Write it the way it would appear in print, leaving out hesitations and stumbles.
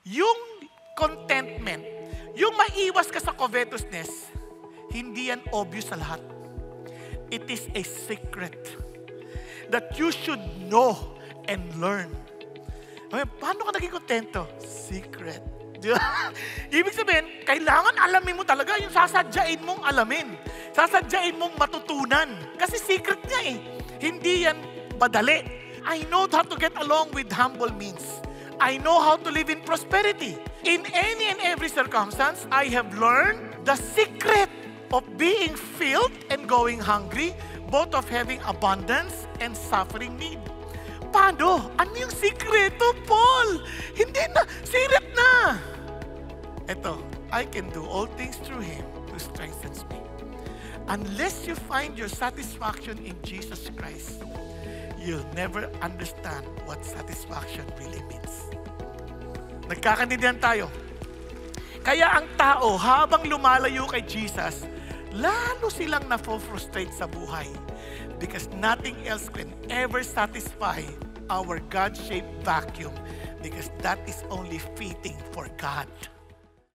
Yung contentment, yung maiwas ka sa covetousness, hindi yan obvious sa lahat. It is a secret that you should know and learn. Paano ka naging kontento? Secret. Di ba? Ibig sabihin, kailangan alamin mo talaga yung sasadyain mong alamin. Sasadyain mong matutunan. Kasi secret nga eh. Hindi yan madali. I know how to get along with humble means. I know how to live in prosperity. In any and every circumstance, I have learned the secret of being filled and going hungry, both of having abundance and suffering need. Paano? Ano yung sikreto, Paul? Hindi na. Sirit na. Ito, I can do all things through Him who strengthens me. Unless you find your satisfaction in Jesus Christ, you'll never understand what satisfaction really means. Nagkakaintindihan tayo. Kaya ang tao, habang lumalayo kay Jesus, lalo silang na-frustrate sa buhay. Because nothing else can ever satisfy our God-shaped vacuum. Because that is only fitting for God.